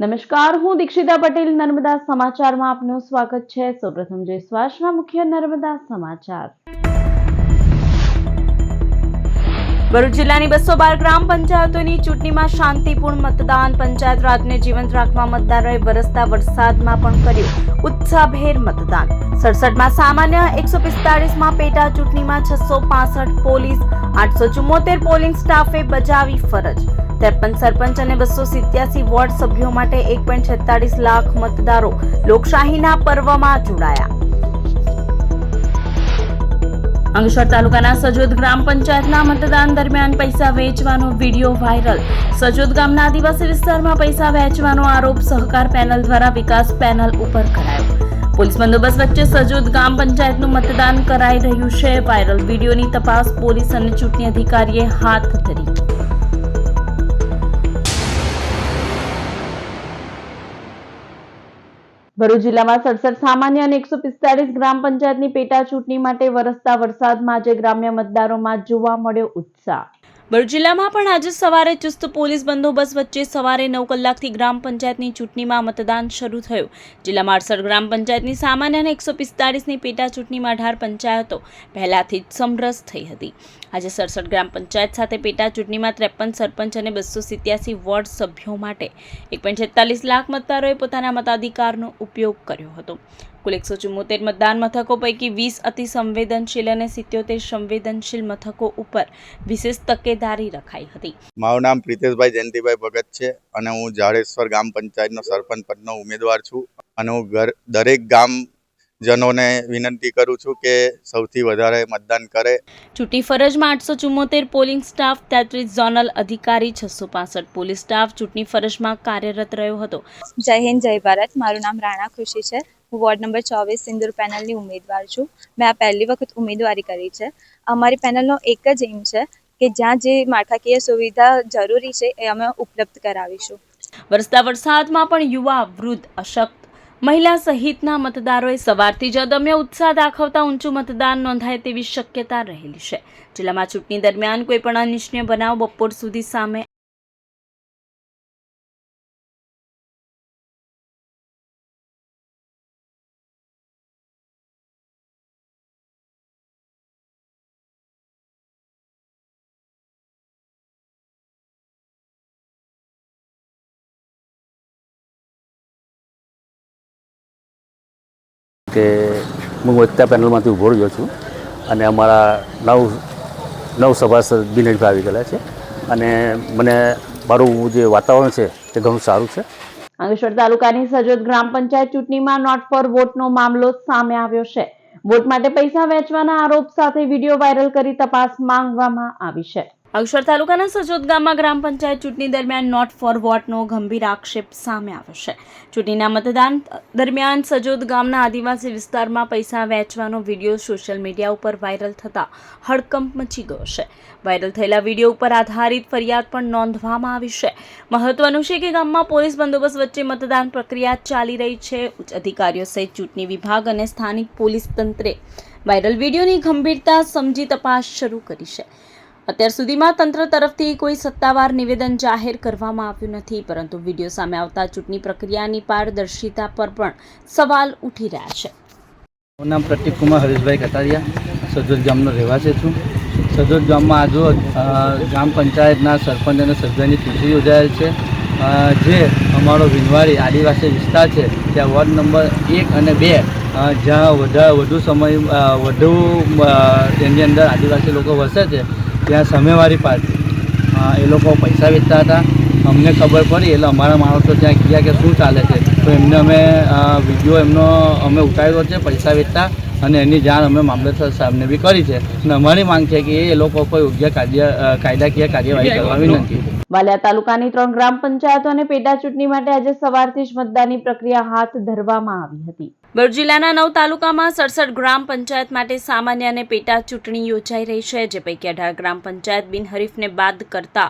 નમસ્કાર, હું દીક્ષિતા પટેલ નર્મદા સમાચારમાં આપનું સ્વાગત છે। સૌપ્રથમ જોઈએ શ્વાસના મુખ્ય નર્મદા સમાચાર। ભરૂચ જિલ્લાની 212 ગ્રામ પંચાયતોની ચૂંટણીમાં શાંતિપૂર્ણ મતદાન। પંચાયત રાજને જીવંત રાખવા મતદારોએ વરસતા વરસાદમાં પણ કર્યું ઉત્સાહભેર મતદાન। 67માં સામાન્ય, 145માં પેટા ચૂંટણીમાં 665 પોલીસ, 874 પોલિંગ સ્ટાફે બજાવી ફરજ। 53 સરપંચ અને 287 વોર્ડ સભ્યો માટે 1.46 લાખ મતદારો લોકશાહીના પર્વમાં જોડાયા। અંકલેશ્વર તાલુકાના સજોદ ગ્રામ પંચાયતના મતદાન દરમિયાન પૈસા વહેંચવાનો વિડીયો વાયરલ। સજોદ ગામના આદિવાસી વિસ્તારમાં પૈસા વહેંચવાનો આરોપ સહકાર પેનલ દ્વારા વિકાસ પેનલ ઉપર કરાયો। પોલીસ બંદોબસ્ત વચ્ચે સજોદ ગામ પંચાયતનું મતદાન કરાઈ રહ્યું છે। વાયરલ વિડીયોની તપાસ પોલીસ અને ચૂંટણી અધિકારીએ હાથ ધરી। ભરૂચ જિલ્લામાં 67 સામાન્ય અને 145 ગ્રામ પંચાયતની પેટા ચૂંટણી માટે વરસતા વરસાદમાં આજે ગ્રામ્ય મતદારોમાં જોવા મળ્યો ઉત્સાહ। ભરૂચ જિલ્લામાં પણ આજે સવારે ચુસ્ત પોલીસ બંદોબસ્ત વચ્ચે સવારે 9 કલાકથી ગ્રામ પંચાયતની ચૂંટણીમાં મતદાન શરૂ થયું। જિલ્લામાં 68 ગ્રામ પંચાયતની સામાન્ય અને 145ની પેટા ચૂંટણીમાં 18 પંચાયતો પહેલાથી જ સમરસ થઈ હતી। આજે 67 ગ્રામ પંચાયત સાથે પેટા ચૂંટણીમાં 53 સરપંચ અને 287 વોર્ડ સભ્યો માટે 1.46 લાખ મતદારોએ પોતાના મતાધિકારનો ઉપયોગ કર્યો હતો। કુલ 174 મતદાન મથકો પૈકી 20 અતિ સંવેદનશીલ અને 77 સંવેદનશીલ મથકો ઉપર વિશેષ તકેદારી રખાઈ હતી। મારું નામ પ્રિતેશભાઈ જયંતિભાઈ ભગત છે અને હું જાડેશ્વર ગ્રામ પંચાયતનો સરપંચ પદનો ઉમેદવાર છું અને હું દરેક ગામજનોને વિનંતી કરું છું કે સૌથી વધારે મતદાન કરે। ચૂંટણી ફરજમાં 874 પોલિંગ સ્ટાફ, 33 ઝોનલ અધિકારી, 665 પોલીસ સ્ટાફ ચૂંટણી ફરજમાં કાર્યરત રહ્યો હતો। જય હિન્દ, જય ભારત। મારું નામ રાણા ખુશી છે। હું વોર્ડ નંબર 24 સિંદૂર પેનલની ઉમેદવાર છું। મેં આ પહેલી વખત ઉમેદવારી કરી છે। અમારી પેનલનો એક જ એમ છે કે જ્યાં જે માળખાકીય સુવિધા જરૂરી છે એ અમે ઉપલબ્ધ કરાવીશું। વરસતા વરસાદમાં પણ યુવા, વૃદ્ધ, અશક્ત, મહિલા સહિતના મતદારોએ સવારથી જ અદમ્ય ઉત્સાહ દાખવતા ઊંચું મતદાન નોંધાય તેવી શક્યતા રહેલી છે। જિલ્લામાં ચૂંટણી દરમિયાન કોઈ પણ અનિચ્છનીય બનાવ બપોર સુધી સામે કે હું એકતા પેનલમાંથી ઊભો રહ્યો છું અને અમારા નવ સભાસદ બિનેશભાઈ આવી ગયેલા છે અને મને મારું જે વાતાવરણ છે તે ઘણું સારું છે। અંકલેશ્વર તાલુકાની સજોદ ગ્રામ પંચાયત ચૂંટણીમાં નોટ ફોર વોટનો મામલો સામે આવ્યો છે। વોટ માટે પૈસા વહેંચવાના આરોપ સાથે વિડીયો વાયરલ કરી તપાસ માંગવામાં આવી છે। અંકલેશ્વર તાલુકાના સજોદ ગામમાં ગ્રામ પંચાયત ચૂંટણી દરમિયાન નોટ ફોર વોટનો ગંભીર આક્ષેપ સામે આવ્યો છે। ચૂંટણીના મતદાન દરમિયાન સજોદ ગામના આદિવાસી વિસ્તારમાં પૈસા વહેંચવાનો વિડીયો સોશિયલ મીડિયા ઉપર વાયરલ થતા હડકંપ મચી ગયો છે। વાયરલ થયેલા વિડીયો ઉપર આધારિત ફરિયાદ પણ નોંધવામાં આવી છે। મહત્વનું છે કે ગામમાં પોલીસ બંદોબસ્ત વચ્ચે મતદાન પ્રક્રિયા ચાલી રહી છે। ઉચ્ચ અધિકારીઓ સહિત ચૂંટણી વિભાગ અને સ્થાનિક પોલીસ તંત્રે વાયરલ વિડીયોની ગંભીરતા સમજી તપાસ શરૂ કરી છે। અત્યાર સુધીમાં તંત્ર તરફથી કોઈ સત્તાવાર નિવેદન જાહેર કરવામાં આવ્યું નથી, પરંતુ વિડીયો સામે આવતા ચૂંટણી પ્રક્રિયાની પારદર્શિતા પર પણ સવાલ ઉઠી રહ્યા છે। મારું નામ પ્રતિક કુમાર હરીશભાઈ કટારિયા, સજોદ ગામનો રહેવાસી છું। સજોદ ગામમાં આજરોજ ગ્રામ પંચાયતના સરપંચ અને સભ્યની ચૂંટણી યોજાયેલ છે। જે અમારો વિનવાડી આદિવાસી વિસ્તાર છે ત્યાં વોર્ડ નંબર 1 અને 2 જ્યાં વધુ તેની અંદર આદિવાસી લોકો વસે છે ત્યાં સામેવાળી પાર્ટી એ લોકો પૈસા વેચતા હતા। અમને ખબર પડી એટલે અમારા માણસો ત્યાં ગયા કે શું ચાલે છે, તો એમને અમે વિડીયો એમનો અમે ઉતાર્યો છે પૈસા વેચતા, અને એની જાણ અમે મામલતદાર સાહેબને બી કરી છે અને અમારી માંગ છે કે એ લોકો કોઈ યોગ્ય કાયદાકીય કાર્યવાહી કરવા વિનંતી। વાલિયા તાલુકાની 3 ગ્રામ પંચાયતો અને પેટા ચૂંટણી માટે આજે સવારથી જ મતદાનની પ્રક્રિયા હાથ ધરવામાં આવી હતી। ભરૂચ જિલ્લાના 9 તાલુકામાં 67 ગ્રામ પંચાયત માટે સામાન્ય અને પેટા ચૂંટણી યોજાઈ રહી છે, જે પૈકી 18 ગ્રામ પંચાયત બિનહરીફને બાદ કરતા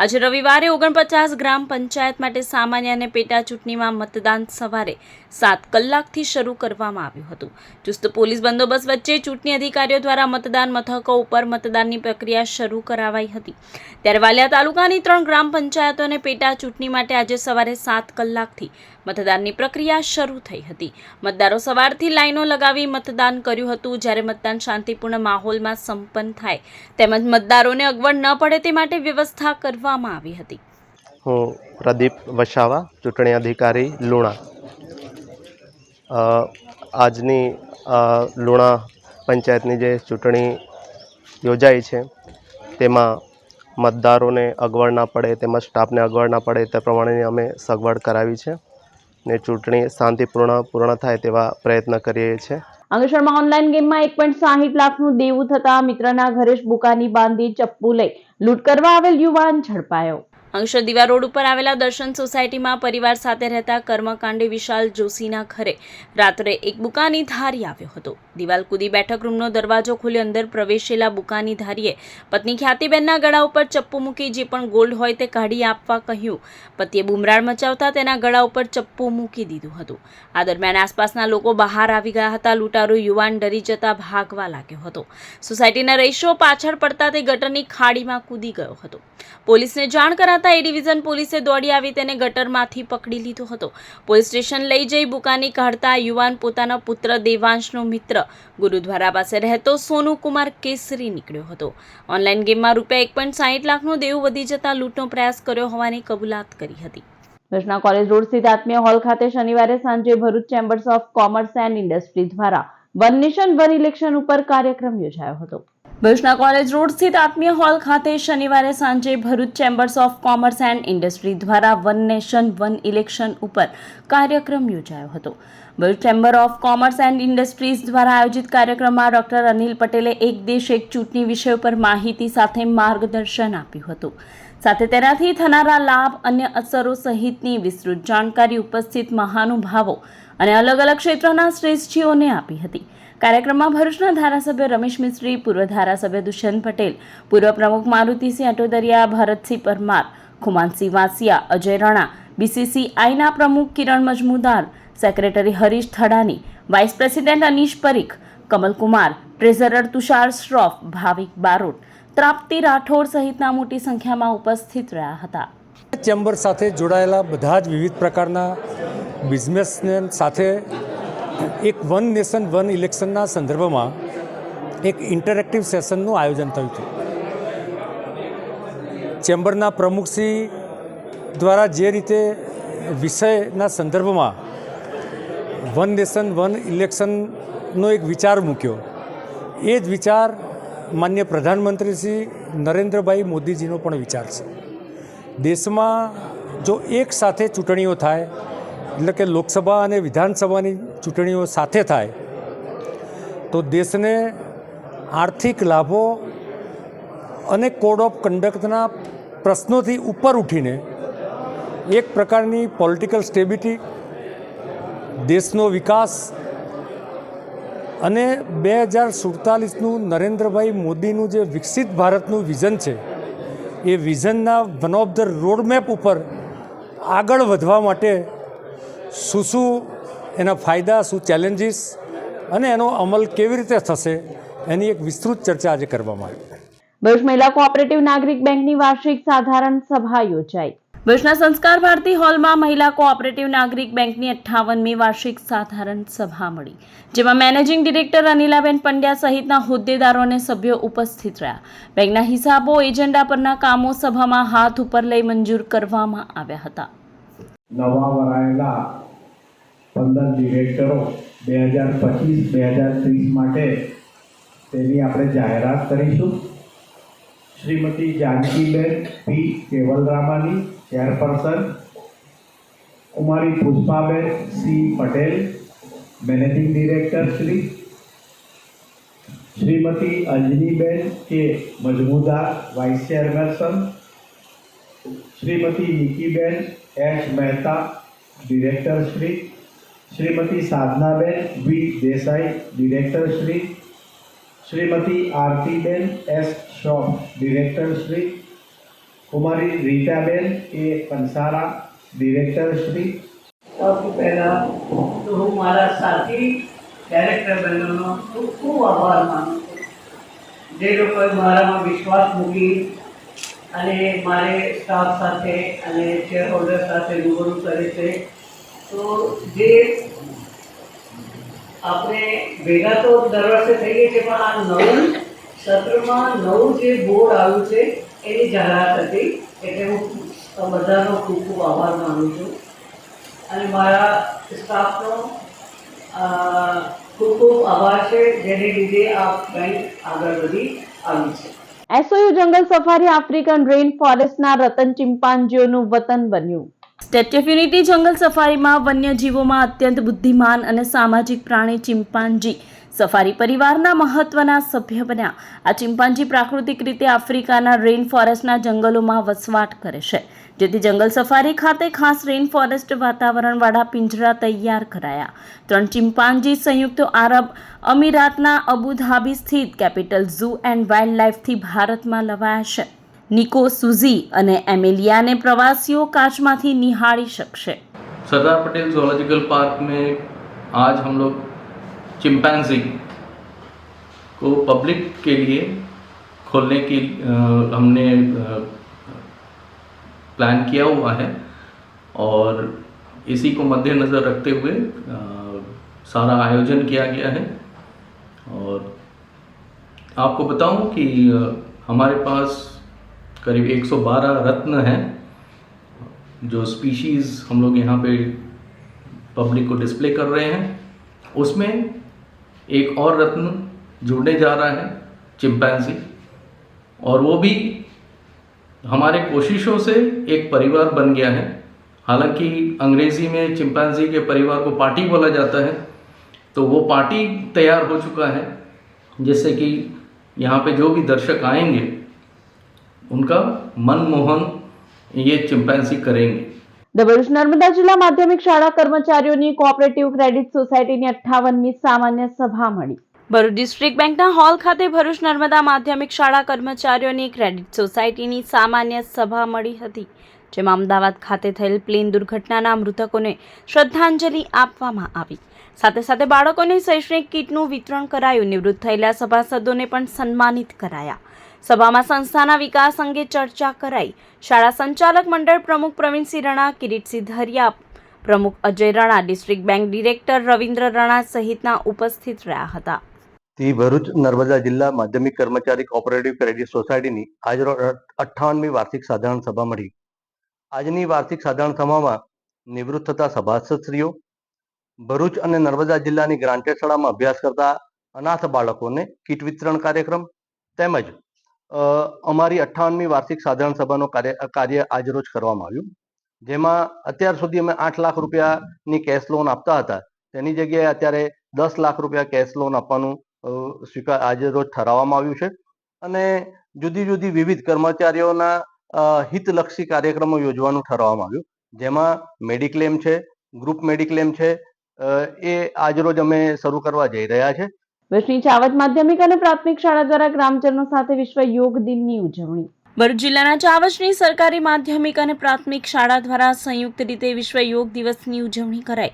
આજે રવિવારે 49 ગ્રામ પંચાયત માટે સામાન્ય અને પેટા ચૂંટણીમાં મતદાન સવારે 7 કલાકથી શરૂ કરવામાં આવ્યું હતું. ચુસ્ત પોલીસ બંદોબસ્ત વચ્ચે ચૂંટણી અધિકારીઓ દ્વારા મતદાન મથકો ઉપર મતદાનની પ્રક્રિયા શરૂ કરાવાઈ હતી. ત્યારે વાલિયા તાલુકાની 3 ગ્રામ પંચાયતોને પેટા ચૂંટણી માટે આજે સવારે 7 કલાકથી મતદાનની પ્રક્રિયા શરૂ થઈ હતી. મતદારો સવારથી લાઈનો લગાવી મતદાન કર્યું હતું, જ્યારે મતદાન શાંતિપૂર્ણ માહોલમાં સંપન્ન થાય તેમજ મતદારોને અગવડ ન પડે તે માટે વ્યવસ્થા કરવામાં આવી હતી. હું પ્રદીપ વસાવા, ચૂંટણી અધિકારી લુણા. આજની લુણા પંચાયતની જે ચૂંટણી યોજાઈ છે તેમાં મતદારોને અગવડ ના પડે તેમજ સ્ટાફને અગવડ ના પડે તે પ્રમાણેની અમે સગવડ કરાવી છે ને ચૂંટણી શાંતિપૂર્ણ પૂર્ણ થાય તેવા પ્રયત્ન કરીએ છીએ. અંકલેશ્વરમાં ઓનલાઈન ગેમમાં 1.60 લાખનું દેવું થતા મિત્રના ઘરે જ બુકાની બાંધી ચપ્પુ લઈ લૂંટ કરવા આવેલ યુવાન ઝડપાયો. અંકલેશ્વર દીવા રોડ ઉપર આવેલા દર્શન સોસાયટીમાં પરિવાર સાથે રહેતા કર્મકાંડી વિશાલ જોશીના ઘરે રાત્રે એક બુકાની ધારી આવ્યો હતો. દિવાલ કૂદી બેઠક રૂમનો દરવાજો ખોલી અંદર પ્રવેશેલા બુકાની ધારીએ પત્ની ખ્યાતિબેનના ગળા ઉપર ચપ્પુ મૂકી જે પણ ગોલ્ડ હોય તે કાઢી આપવા કહ્યું. પતિએ બુમરાણ મચાવતા તેના ગળા ઉપર ચપ્પુ મૂકી દીધું હતું. આ દરમિયાન આસપાસના લોકો બહાર આવી ગયા હતા. લૂંટારો યુવાન ડરી જતા ભાગવા લાગ્યો હતો. સોસાયટીના રહીશો પાછળ પડતા તે ગટરની ખાડીમાં કૂદી ગયો હતો. પોલીસને જાણ કરાતા એ ડિવિઝન પોલીસે દોડી આવી તેને ગટરમાંથી પકડી લીધો હતો. પોલીસ સ્ટેશન લઈ જઈ બુકાની કાઢતા યુવાન પોતાના પુત્ર દેવાંશનો મિત્ર ગુરુદ્વારા પાસે રહેતો સોનુકુમાર કેસરી નીકળ્યો હતો. ઓનલાઈન ગેમમાં રૂપિયા 1.60 લાખનું દેવું વધી જતા લૂંટનો પ્રયાસ કર્યો હોવાની કબૂલાત કરી હતી. ભરૂચના કોલેજ રોડ સ્થિત આત્મીય હોલ ખાતે શનિવારે સાંજે Bharuch chambers of commerce and industry દ્વારા વન નેશન વન ઇલેક્શન ઉપર કાર્યક્રમ યોજાયો હતો. ભરૂચના કોલેજ રોડ સ્થિત આત્મીય હોલ ખાતે શનિવારે સાંજે Bharuch chambers of commerce and industry દ્વારા વન નેશન વન ઇલેક્શન ઉપર કાર્યક્રમ યોજાયો હતો. Bharuch chamber of commerce and industries દ્વારા આયોજિત કાર્યક્રમમાં ડોક્ટર અનિલ પટેલે એક દેશ એક ચૂંટણી વિષય ઉપર માહિતી સાથે માર્ગદર્શન આપ્યું હતું. સાથે તેનાથી થનારા લાભ, અન્ય અસરો સહિતની વિસ્તૃત જાણકારી ઉપસ્થિત મહાનુભાવો અને અલગ અલગ ક્ષેત્રોના શ્રેષ્ઠીઓને આપી હતી. કાર્યક્રમમાં ભરૂચના ધારાસભ્ય રમેશ મિસ્ત્રી, પૂર્વ ધારાસભ્ય દુષ્યંત પટેલ, પૂર્વ પ્રમુખ મારુતિસિંહ અટોદરિયા, ભરતસિંહ પરમાર, ખુમાનસિંહ વાસિયા, અજય રણા, BCCIના પ્રમુખ Kiran Majmudar, secretary Harish Thadani, vice president Anish Parikh, Kamalkumar, treasurer Tushar Shroff, Bhavik Barot, Trapti Rathod સહિતના મોટી સંખ્યામાં ઉપસ્થિત રહ્યા હતા. ચેમ્બર સાથે જોડાયેલા બધા જ વિવિધ પ્રકારના બિઝનેસમેન સાથે એક વન નેશન વન ઇલેક્શનના સંદર્ભમાં એક ઇન્ટરેક્ટિવ સેશનનું આયોજન થયું હતું. ચેમ્બરના પ્રમુખશ્રી દ્વારા જે રીતે વિષયના સંદર્ભમાં વન નેશન વન ઇલેક્શનનો એક વિચાર મૂક્યો, એ જ વિચાર માન્ય પ્રધાનમંત્રી શ્રી નરેન્દ્રભાઈ મોદીજીનો પણ વિચાર છે. દેશમાં જો એક સાથે ચૂંટણીઓ થાય, એટલે કે લોકસભા અને વિધાનસભાની ચૂંટણીઓ સાથે થાય તો દેશને આર્થિક લાભો અને કોડ ઓફ કન્ડક્ટના પ્રશ્નોથી ઉપર ઉઠીને એક પ્રકારની પોલિટિકલ સ્ટેબિલિટી, દેશનો વિકાસ અને 2047નું નરેન્દ્રભાઈ મોદીનું જે વિકસિત ભારતનું વિઝન છે એ વિઝનના વન ઓફ ધ રોડમેપ ઉપર આગળ વધવા માટે શું એના ફાયદા, શું ચેલેન્જીસ અને એનો અમલ કેવી રીતે થશે એની એક વિસ્તૃત ચર્ચા આજે કરવામાં આવી. ભરૂચ મહિલા કોઓપરેટિવ નાગરિક બેંકની વાર્ષિક સાધારણ સભા યોજાઈ. ભરૂચના સંસ્કાર ભારતી હોલમાં મહિલા કોઓપરેટિવ નાગરિક બેંકની 58મી વાર્ષિક સાધારણ સભા મળી, જેમાં મેનેજિંગ ડિરેક્ટર અનિલાબેન પંડ્યા સહિતના હોદ્દેદારો અને સભ્યો ઉપસ્થિત રહ્યા. બેંકના હિસાબો, એજન્ડા પરના કામો સભામાં હાથ ઉપર લઈ મંજૂર કરવામાં આવ્યા હતા. નવા વરાયેલા 15 ડિરેક્ટરો 2025-2030 માટે તેની આપણે જાહેરાત કરીશું. Shrimati Janakiben P Kewalramani chairperson, Kumari Pushpaben C Patel managing director Shrimati Anjaniben K Majmudar vice chairperson, Shrimati Nikiben H Mehta director Shrimati Sadhanaben V Desai director Shri, Shrimati Aartiben S Shop director Shri, Kumari Ritaben A Kansara director Shri. સૌથી પહેલાં તો હું મારા સાથી ડાયરેક્ટર બહેનોનો ખૂબ ખૂબ આભાર માનું છું, જે લોકોએ મારામાં વિશ્વાસ મૂકી અને મારે સ્ટાફ સાથે અને શેર હોલ્ડર સાથે રૂબરૂ કરે છે. તો જે આપણે ભેગા તો દર વર્ષે થઈએ છીએ, પણ આ નવું સત્રમાં નવું જે બોર્ડ આવ્યું છે એની જાહેરાત હતી, એટલે હું બધાનો ખૂબ ખૂબ આભાર માનું છું અને મારા સ્ટાફનો ખૂબ ખૂબ આભાર છે, જેને લીધે આ બેંક આગળ વધી આવી છે. એસઓયુ જંગલ સફારી આફ્રિકન રેઇન ફોરેસ્ટના રતન ચિમ્પાન્જીઓનું વતન બન્યું. સ્ટેચ્યુ ઓફ યુનિટી જંગલ સફારીમાં વન્યજીવોમાં અત્યંત બુદ્ધિમાન અને સામાજિક પ્રાણી ચિમ્પાન્જી સફારી પરિવારના મહત્વના સભ્ય બન્યા. આ ચિમ્પાન્જી પ્રાકૃતિક રીતે આફ્રિકાના રેઇન ફોરેસ્ટના જંગલોમાં વસવાટ કરે છે, જેથી જંગલ સફારી ખાતે ખાસ રેઇન ફોરેસ્ટ વાતાવરણવાળા પિંજરા તૈયાર કરાયા. 3 ચિમ્પાન્જી સંયુક્ત આરબ અમીરાતના અબુધાબી સ્થિત કેપિટલ ઝૂ એન્ડ વાઇલ્ડ લાઇફથી ભારતમાં લવાયા છે. નિકો, સુઝી અને એમેલિયાને પ્રવાસીઓ કાચમાંથી નિહાળી શકશે. सरदार पटेल ज़ूलॉजिकल पार्क में आज हम लोग चिंपैंजी को पब्लिक के लिए खोलने की हमने प्लान किया हुआ है और इसी को मद्देनज़र रखते हुए सारा आयोजन किया गया है. और आपको बताऊं कि हमारे पास करीब 112 रत्न हैं जो स्पीशीज़ हम लोग यहाँ पे पब्लिक को डिस्प्ले कर रहे हैं. उसमें एक और रत्न जुड़ने जा रहा है, चिंपैंजी, और वो भी हमारे कोशिशों से एक परिवार बन गया है. हालांकि अंग्रेज़ी में चिंपैंजी के परिवार को पार्टी बोला जाता है, तो वो पार्टी तैयार हो चुका है, जिससे कि यहाँ पे जो भी दर्शक आएंगे उनका मनमोहन ये चिंपैंजी करेंगे. ભરૂચ નર્મદા જિલ્લા માધ્યમિક શાળા કર્મચારીઓની કોઓપરેટિવ ક્રેડિટ સોસાયટીની 58મી સામાન્ય સભા મળી. ભરૂચ ડિસ્ટ્રિક્ટ બેંકના હોલ ખાતે ભરૂચ નર્મદા માધ્યમિક શાળા કર્મચારીઓની ક્રેડિટ સોસાયટીની સામાન્ય સભા મળી હતી, જેમાં અમદાવાદ ખાતે થયેલ પ્લેન દુર્ઘટનાના મૃતકોને શ્રદ્ધાંજલિ આપવામાં આવી. સાથે સાથે બાળકોને શૈક્ષણિક કીટનું વિતરણ કરાયું. નિવૃત્ત થયેલા સભાસદોને પણ સન્માનિત કરાયા. સભામાં સંસ્થાના વિકાસ અંગે ચર્ચા કરાઈ. શાળા સંચાલક મંડળ પ્રમુખ પ્રવીણસિંહ રણા, કિરીટસિંહ ધરિયા, પ્રમુખ Ajay Rana, district bank director Ravindra Rana સહિતના ઉપસ્થિત રહ્યા હતા. ભરૂચ નર્મદા જિલ્લા માધ્યમિક કર્મચારી કોઓપરેટિવ ક્રેડિટ સોસાયટીની આજરોજ 58મી વાર્ષિક સાધારણ સભા મળી. આજની વાર્ષિક સાધારણ સભામાં નિવૃત્ત થતા સભાસદશ્રીઓ, ભરૂચ અને નર્મદા જિલ્લાની ગ્રાન્ટેડ શાળામાં અભ્યાસ કરતા અનાથ બાળકોને કીટ વિતરણ કાર્યક્રમ તેમજ અમારી 58મી વાર્ષિક સાધારણ સભાનો કાર્ય આજરોજ કરવામાં આવ્યું, જેમાં અત્યાર સુધી અમે 8 લાખ રૂપિયાની કેશ લોન આપતા હતા, તેની જગ્યાએ અત્યારે 10 લાખ રૂપિયા કેશ લોન આપવાનું આજરોજ ઠરાવવામાં આવ્યું છે. અને જુદી જુદી વિવિધ કર્મચારીઓના હિતલક્ષી કાર્યક્રમો યોજવાનું ઠરાવવામાં આવ્યું, જેમાં મેડિક્લેમ છે, ગ્રુપ મેડિક્લેમ છે, એ આજરોજ અમે શરૂ કરવા જઈ રહ્યા છે. ભરૂચની ચાવત માધ્યમિક અને પ્રાથમિક શાળા દ્વારા ગ્રામજનો સાથે વિશ્વ યોગ દિનની ઉજવણી. ભરૂચ જિલ્લાના ચાવચની સરકારી માધ્યમિક અને પ્રાથમિક શાળા દ્વારા સંયુક્ત રીતે વિશ્વ યોગ દિવસની ઉજવણી કરાઈ.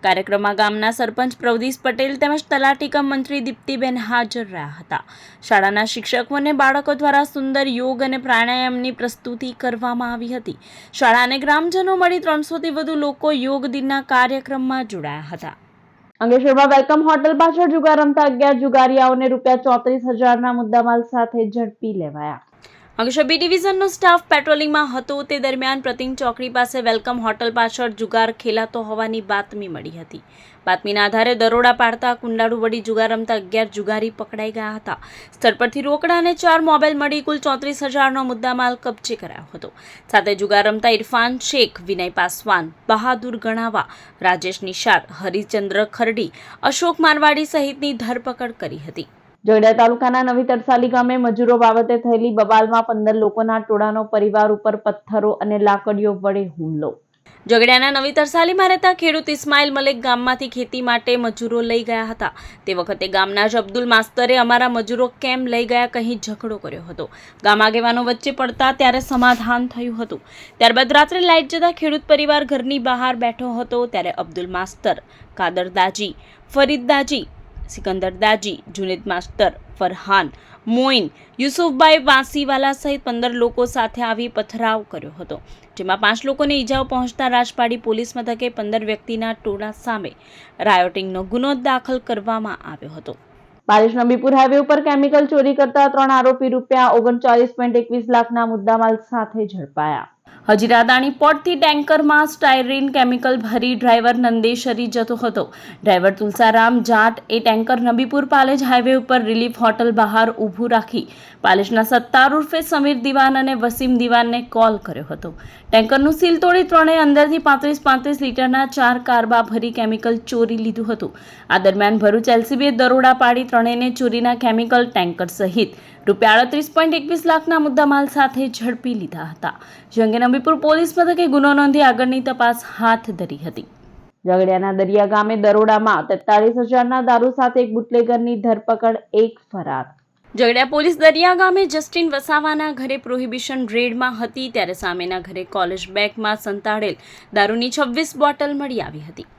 કાર્યક્રમમાં ગામના સરપંચ પ્રવદીશ પટેલ તેમજ તલાટીકમ મંત્રી દીપ્તિબેન હાજર રહ્યા હતા. શાળાના શિક્ષકો અને બાળકો દ્વારા સુંદર યોગ અને પ્રાણાયામની પ્રસ્તુતિ કરવામાં આવી હતી. શાળા અને ગ્રામજનો મળી 300થી વધુ લોકો યોગ દિનના કાર્યક્રમમાં જોડાયા હતા. અંકલેશ્વરમાં વેલકમ હોટલ પાછળ જુગાર રમતા 11 જુગારીયાઓને ₹34,000ના મુદ્દામાલ સાથે ઝડપી લેવાયા. અંકલેશ્વર બી ડિવિઝનનો સ્ટાફ પેટ્રોલિંગમાં હતો, તે દરમિયાન પ્રતિંગ ચોકડી પાસે વેલકમ હોટલ પાછળ જુગાર ખેલાતો હોવાની બાતમી મળી હતી. બાતમીના આધારે દરોડા પાડતા કુંડાળુ વડી જુગાર રમતા 11 જુગારી પકડાઈ ગયા હતા. સ્થળ પરથી રોકડા અને 4 મોબાઈલ મળી કુલ 34,000નો મુદ્દામાલ કબજે કરાયો હતો. સાથે જુગાર રમતા ઇરફાન શેખ, વિનય પાસવાન, બહાદુર ગણાવા, રાજેશ નિષાદ, હરિચંદ્ર ખરડી, અશોક મારવાડી સહિતની ધરપકડ કરી હતી. જોઈડા તાલુકાના નવી તરસાલી ગામે મજૂરો બાબતે થયેલી બબાલમાં 15 લોકોના ટોળાનો પરિવાર ઉપર પથ્થરો અને લાકડીઓ વડે હુમલો. ઝઘડિયાના નવી તરસાલીમાં રહેતા ખેડૂત ઇસ્માઇલ મલિક ગામમાંથી ખેતી માટે મજૂરો લઈ ગયા હતા. તે વખતે ગામના જ અબ્દુલ માસ્તરે અમારા મજૂરો કેમ લઈ ગયા કહી ઝઘડો કર્યો હતો. ગામ આગેવાનો વચ્ચે પડતા ત્યારે સમાધાન થયું હતું. ત્યારબાદ રાત્રે લાઇટ જતા ખેડૂત પરિવાર ઘરની બહાર બેઠો હતો. ત્યારે અબ્દુલ માસ્તર, કાદર દાજી, ફરીદ દાજી, સિકંદર દાજી, જુનેદ માસ્તર, ફરહાન, મોઇન, યુસુફભાઈ વાંસીવાલા સહિત 15 લોકો સાથે આવી પથરાવ કર્યો હતો, જેમાં 5 લોકોને ઈજાઓ પહોંચતા રાજપાડી પોલીસ મથકે 15 વ્યક્તિના ટોળા સામે રાયોટિંગનો ગુનો દાખલ કરવામાં આવ્યો હતો. પાલેશ નબીપુર હાઈવે ઉપર કેમિકલ ચોરી કરતા 3 આરોપી ₹39.21 લાખના મુદ્દામાલ સાથે ઝડપાયા. હજીરા દાણી પોર્ટથી ટેન્કરમાં સ્ટાયરીન કેમિકલ ભરી ડ્રાઈવર નંદેશરી જતો હતો. ડ્રાઈવર તુલસારામ જાટ એ ટેન્કર નબીપુર પાલેજ હાઈવે ઉપર રિલીફ હોટલ બહાર ઊભું રાખી પાલેજના સત્તાર ઉર્ફે સમીર દિવાન અને વસીમ દિવાનને કોલ કર્યો હતો. ટેન્કરનું સીલ તોડી ત્રણેય અંદરથી 35 લીટરના 4 કારબા ભરી કેમિકલ ચોરી લીધું હતું. આ દરમિયાન ભરૂચ એલસીબીએ દરોડા પાડી ત્રણેયને ચોરીના કેમિકલ ટેન્કર સહિત ₹38.21 લાખના મુદ્દામાલ સાથે ઝડપી લીધા હતા. જે અંગે નબીપુર પોલીસ મથકે ગુનો નોંધી આગળની તપાસ હાથ ધરી હતી. ઝઘડિયાના દરિયા ગામે દરોડામાં 43,000ના દારૂ સાથે એક બુટલેગરની ધરપકડ, એક ફરાર. ઝઘડિયા પોલીસ દરિયા ગામે જસ્ટિન વસાવાના ઘરે પ્રોહિબિશન રેડમાં હતી ત્યારે સામેના ઘરે કોલેજ બેગમાં સંતાડેલ દારૂની 26 બોટલ મળી આવી હતી,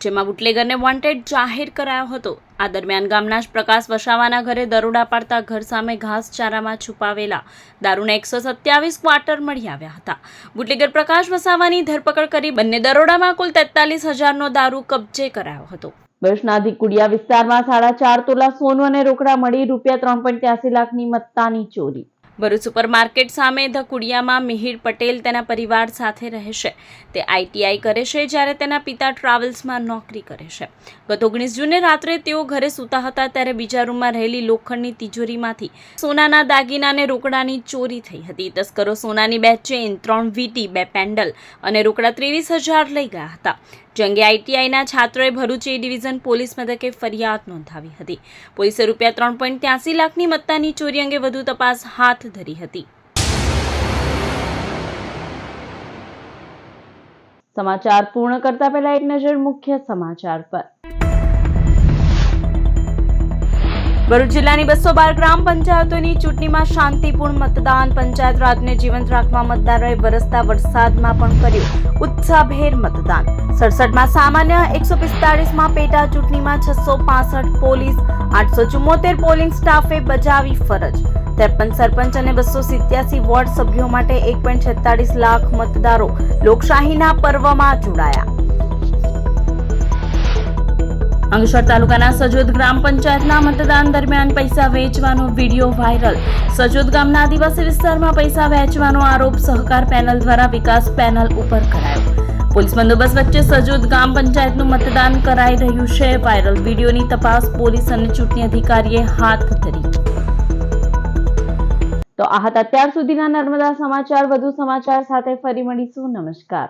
જેમાં બુટલેગરને વોન્ટેડ જાહેર કરાયો હતો. આ દરમિયાન ગામના જ પ્રકાશ વસાવાના ઘરે દરોડા પાડતા ઘર સામે ઘાસચારામાં છુપાવેલા દારૂના 127 ક્વાર્ટર મળી આવ્યા હતા. બુટલેગર પ્રકાશ વસાવાની ધરપકડ કરી બંને દરોડામાં કુલ 43,000નો દારૂ કબજે કરાયો હતો. ભરૂચના કુડિયા વિસ્તારમાં 4.5 તોલા સોનું અને રોકડા મળી ₹3.83 લાખની મત્તાની ચોરી. ભરૂચ સુપર માર્કેટ સામે ધ કુડિયામાં મિહિર પટેલ તેના પરિવાર સાથે રહે છે. તે ITI કરે છે જ્યારે તેના પિતા ટ્રાવેલ્સમાં નોકરી કરે છે. ગત 19 જૂને રાત્રે તેઓ ઘરે સૂતા હતા ત્યારે બીજા રૂમમાં રહેલી લોખંડની તિજોરીમાંથી સોનાના દાગીના અને રોકડાની ચોરી થઈ હતી. તસ્કરો સોનાની 2 ચેઇન, 3 વીંટી, 2 પેન્ડલ અને રોકડા 23,000 લઈ ગયા હતા. જે અંગે ITIના છાત્રોએ ભરૂચ એ ડિવિઝન પોલીસ મથકે ફરિયાદ નોંધાવી હતી. પોલીસે ₹3.83 લાખની મત્તાની ચોરી અંગે વધુ તપાસ હાથ ધરી હતી. સમાચાર પૂર્ણ કરતા પહેલા એક નજર મુખ્ય સમાચાર પર. ભરૂચ જિલ્લાની 212 ગ્રામ પંચાયતોની ચૂંટણીમાં શાંતિપૂર્ણ મતદાન. પંચાયત રાજને જીવંત રાખવા મતદારોએ વરસતા વરસાદમાં પણ કર્યું ઉત્સાહભેર મતદાન. 67માં સામાન્ય, 145માં પેટા ચૂંટણીમાં 665 પોલીસ, 874 પોલિંગ સ્ટાફે બજાવી ફરજ. 53 સરપંચ અને 287 વોર્ડ સભ્યો માટે 1.46 લાખ મતદારો લોકશાહીના પર્વમાં જોડાયા. અંકલેશ્વર તાલુકાના સજોદ ગ્રામ પંચાયતના મતદાન દરમિયાન પૈસા વેચવાનો વિડીયો વાયરલ. સજોદ ગામના આદિવાસી વિસ્તારમાં પૈસા વેચવાનો આરોપ સહકાર પેનલ દ્વારા વિકાસ પેનલ ઉપર કરાયો. પોલીસ બંદોબસ્ત વચ્ચે સજોદ ગામ પંચાયતનું મતદાન કરાઈ રહ્યું છે. વાયરલ વિડીયોની તપાસ પોલીસ અને ચૂંટણી અધિકારીએ હાથ ધરી. તો આ હતા અત્યાર સુધીના નર્મદા સમાચાર. વધુ સમાચાર સાથે ફરી મળીશું. નમસ્કાર.